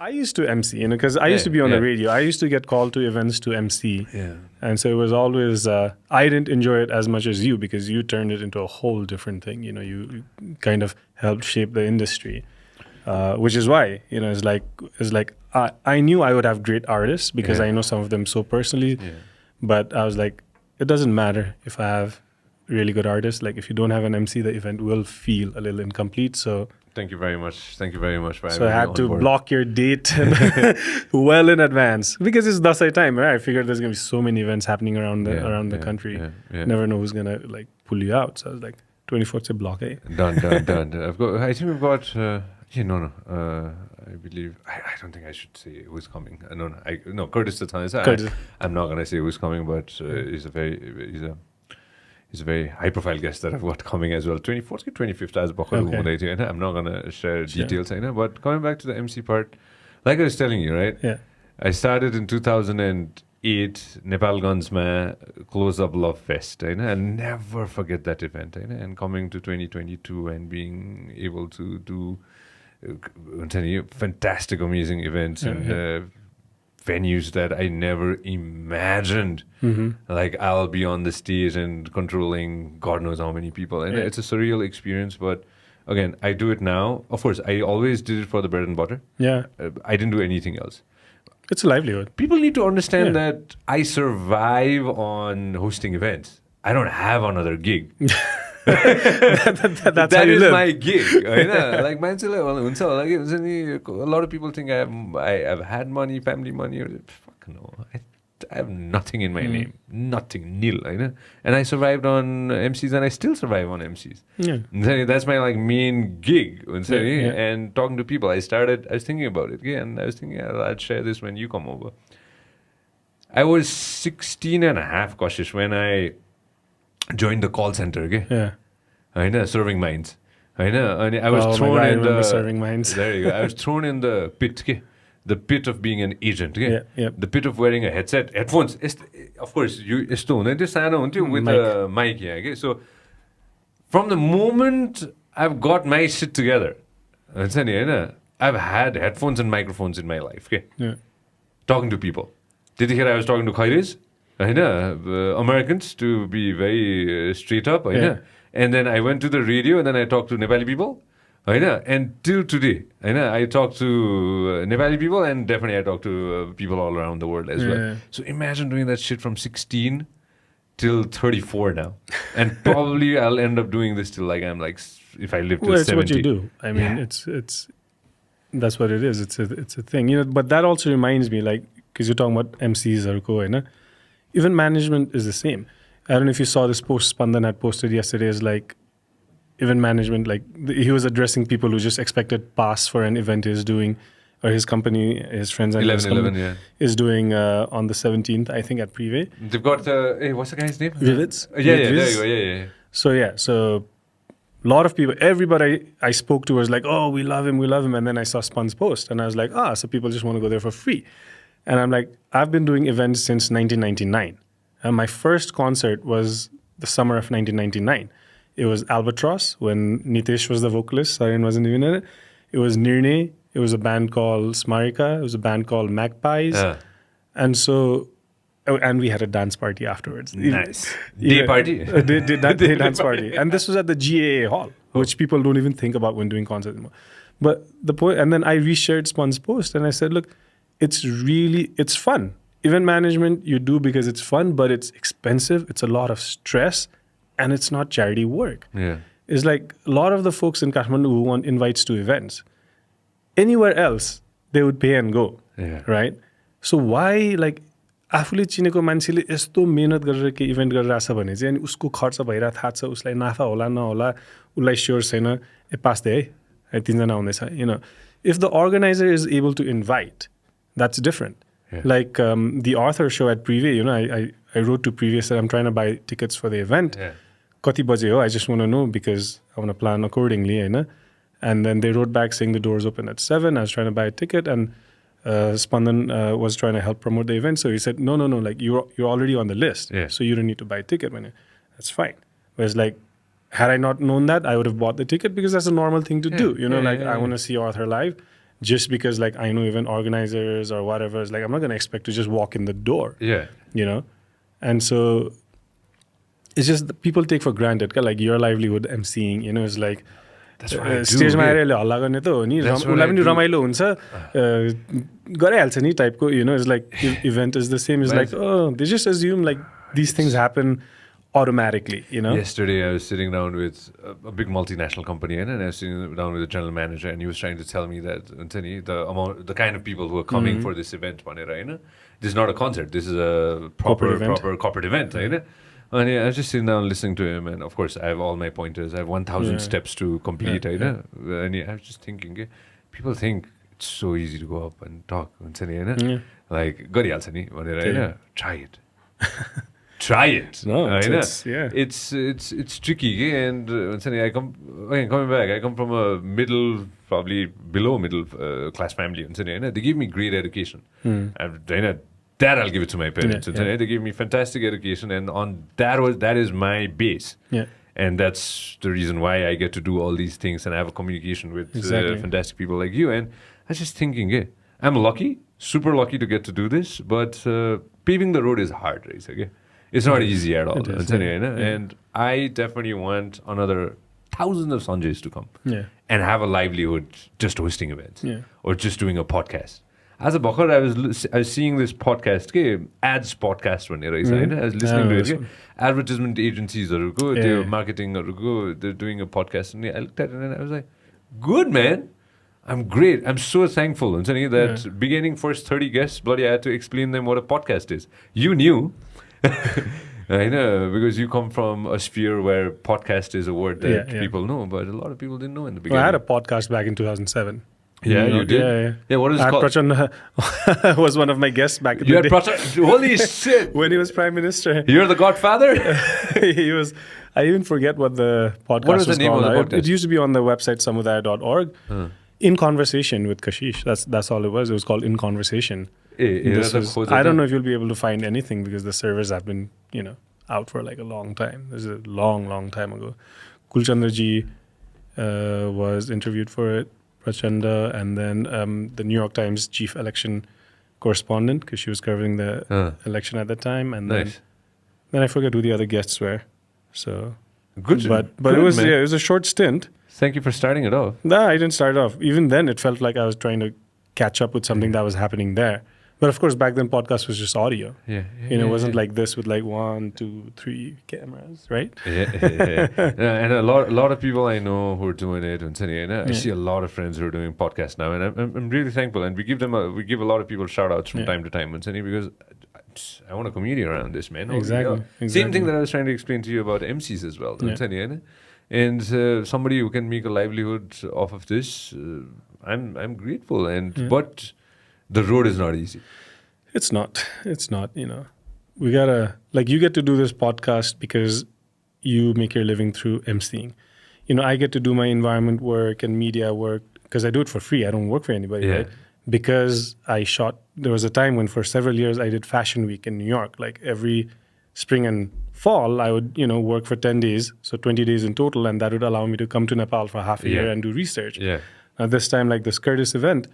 I used to MC, because I used to be on the radio. I used to get called to events to MC. Yeah. And so it was always, I didn't enjoy it as much as you because you turned it into a whole different thing. You kind of helped shape the industry, which is why, it's like I knew I would have great artists because I know some of them so personally. Yeah. But I was like, it doesn't matter if I have really good artists. Like if you don't have an MC, the event will feel a little incomplete. So thank you very much. Thank you very much for having me. So I had to block your date well in advance because it's Dasai time, right? I figured there's gonna be so many events happening around the country. Never know who's gonna like pull you out. So I was like, 24th se block, eh? Done. I think we've got. I believe I don't think I should say who's coming. No, Curtis the time. I'm not gonna say who's coming, but he's a very high profile guest that I've got coming as well. 24th, 25th as okay. I'm not gonna share details, but coming back to the MC part, like I was telling you, right? Yeah. I started in 2008 Nepalganj's ma Close Up Love Fest, and never forget that event, and coming to 2022 and being able to do fantastic, amazing events and venues that I never imagined. Like I'll be on the stage and controlling God knows how many people, and it's a surreal experience. But again, I do it now. Of course, I always did it for the bread and butter. Yeah, I didn't do anything else. It's a livelihood. People need to understand that I survive on hosting events. I don't have another gig. That's that how you is live. my gig. Like a lot of people think I've had money, family money. Fuck no. I have nothing in my name. Nothing, nil. And I survived on MCs and I still survive on MCs. Yeah. That's my main gig. And talking to people, I was thinking about it. And I was thinking, I'll share this when you come over. I was 16 and a half, Kashish, when I joined the call center, serving mines. I was thrown in the serving mines. There you go. I was thrown in the pit, the pit of being an agent, the pit of wearing a headset, headphones. Of course, you with a mic, So from the moment I've got my shit together, I've had headphones and microphones in my life, talking to people. Did you hear I was talking to Khairis? Americans, to be very straight up, and then I went to the radio and then I talked to Nepali people, and till today, I talk to Nepali people and definitely I talk to people all around the world as well. So imagine doing that shit from 16 till 34 now, and probably I'll end up doing this till if I live till 70. It's what you do. I mean, it's that's what it is. It's a thing, But that also reminds me, because you're talking about MCs or even management is the same. I don't know if you saw this post Spandan had posted yesterday is event management, he was addressing people who just expected pass for an event he's doing, or his company, his friends and 11, is doing on the 17th, I think, at Privé. They've got, what's the guy's name? Vivids. Yeah, there you go, So a lot of people, everybody I spoke to was like, oh, we love him. And then I saw Span's post and I was like, so people just want to go there for free. And I'm like, I've been doing events since 1999. And my first concert was the summer of 1999. It was Albatross when Nitesh was the vocalist. Sarin wasn't even in it. It was Nirne. It was a band called Smarika. It was a band called Magpies. And we had a dance party afterwards. Nice. Day party? Day dance party. And this was at the GAA hall, which people don't even think about when doing concerts anymore. But the point, and then I reshared Span's post and I said, look, it's fun. Event management you do because it's fun, but it's expensive. It's a lot of stress, and it's not charity work. Yeah, it's like a lot of the folks in Kathmandu who want invites to events. Anywhere else, they would pay and go. Yeah. Right. So why आफूले चिनेको मान्छेले यस्तो मेहनत गरेर के event गरिरहेछ भने चाहिँ अनि उसको खर्च भइरहेको थाहा छ उसलाई नाफा होला नहोला उसलाई स्योर छैन पास दे है तीनजना आउँदैछ if the organizer is able to invite, that's different. The Arthur show at Privé, I wrote to Privé, said I'm trying to buy tickets for the event. Kati baje ho? I just want to know because I want to plan accordingly. And then they wrote back saying the doors open at 7. I was trying to buy a ticket and Spandan was trying to help promote the event. So he said, no, you're already on the list. So you don't need to buy a ticket. That's fine. Whereas had I not known that, I would have bought the ticket because that's a normal thing to do. I want to see Arthur live. just because like I know event organizers or whatever, it's like I'm not going to expect to just walk in the door. Yeah. You know? And so it's just people take for granted, like your livelihood emceeing, you know, it's like स्टेजमा आएर यसले हल्ला गर्ने त हो नि, उसलाई पनि रमाइलो हुन्छ, गरिहाल्छ नि टाइपको, you know, it's like event is the same. It's like, oh, they just assume like these things happen automatically, you know. Yesterday I was sitting down with a big multinational company, and I was sitting down with the general manager, and he was trying to tell me that the kind of people who are coming for this event, this is not a concert, this is a proper corporate event, right? And I was just sitting down listening to him, and of course I have all my pointers. I have 1,000 steps to complete, right? And I was just thinking, people think it's so easy to go up and talk, like गरिहाल्छ नि भनेर, होइन? Try it. Try it. No, it's tricky, and coming back, I come from a middle, probably below middle class family. They give me great education. That I'll give it to my parents. They gave me fantastic education, and on that is my base. Yeah. And that's the reason why I get to do all these things and have a communication with fantastic people like you. And I was just thinking, I'm lucky, super lucky to get to do this, but paving the road is hard, right? Okay? It's not easy at all. And I definitely want another thousands of Sanjays to come and have a livelihood just hosting events or just doing a podcast. As a bhakhar, I was seeing this podcast, ads podcast, I was listening to it. Advertisement agencies, marketing, they're doing a podcast, and I looked at it and I was like, good, man. I'm great. I'm so thankful that beginning first 30 guests, bloody, I had to explain them what a podcast is. You knew. I know, because you come from a sphere where podcast is a word that people know, but a lot of people didn't know in the beginning. Well, I had a podcast back in 2007. Yeah, you did? Yeah, what is it called? Prachanda was one of my guests back in the day. Prachanda? Holy shit! When he was Prime Minister. You're the godfather? He was. I even forget what the podcast was called. What was the name of the podcast? It used to be on the website samudaya.org. In Conversation with Kashish. That's all it was. It was called In Conversation. I don't know if you'll be able to find anything because the servers have been, out for like a long time. This is a long, long time ago. Kulchandra ji was interviewed for it. Prachanda, and then the New York Times chief election correspondent, because she was covering the election at the time, and then I forget who the other guests were. So good, but it was it was a short stint. Thank you for starting it off. No, I didn't start it off. Even then, it felt like I was trying to catch up with something that was happening there. But of course, back then, podcast was just audio. It wasn't like this with like 1, 2, 3 cameras, right? And a lot of people I know who are doing it, I see a lot of friends who are doing podcasts now, and I'm really thankful. And we give a lot of people shout outs from time to time, because I want a community around this, man. Exactly. Same thing that I was trying to explain to you about Emcees as well. And somebody who can make a livelihood off of this, I'm grateful. But the road is not easy. It's not. We gotta, like, you get to do this podcast because you make your living through emceeing. I get to do my environment work and media work because I do it for free. I don't work for anybody, right? Because there was a time when for several years I did Fashion Week in New York. Like every spring and fall, I would, work for 10 days, so 20 days in total, and that would allow me to come to Nepal for half a year and do research. Now this time, like this Curtis event,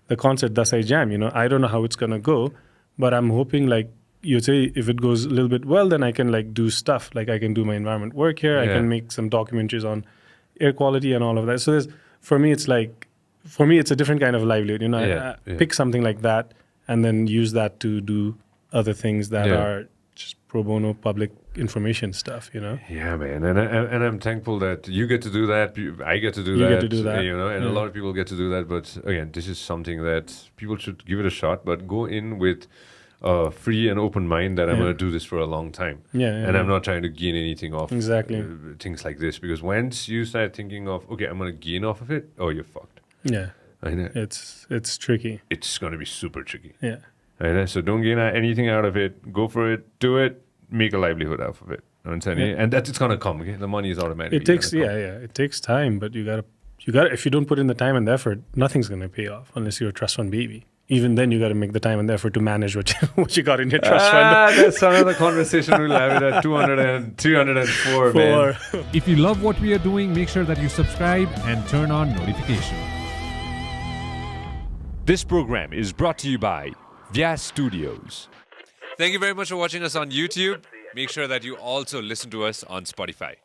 the concert Dasai Jam, I don't know how it's going to go, but I'm hoping like you say if it goes a little bit well, then I can like do stuff. Like I can do my environment work here. I can make some documentaries on air quality and all of that. So for me, it's a different kind of livelihood. I pick something like that and then use that to do other things that are just pro bono public information stuff, Yeah, man, and I'm thankful that you get to do that. I get to do that. You get to do that, and a lot of people get to do that. But again, this is something that people should give it a shot. But go in with a free and open mind that I'm going to do this for a long time. And I'm not trying to gain anything off things like this, because once you start thinking of I'm going to gain off of it, you're fucked. Yeah, I know. It's tricky. It's going to be super tricky. Yeah. I know. So don't gain anything out of it. Go for it. Do it. Make a livelihood out of it. And that's it's gonna come. Okay, the money is automatic. It takes it takes time, but you gotta. If you don't put in the time and the effort, nothing's gonna pay off unless you're a trust fund baby. Even then, you got to make the time and the effort to manage what you got in your trust fund. That's another conversation we'll have it at 304, man. If you love what we are doing, make sure that you subscribe and turn on notifications. This program is brought to you by Vyas Studios. Thank you very much for watching us on YouTube. Make sure that you also listen to us on Spotify.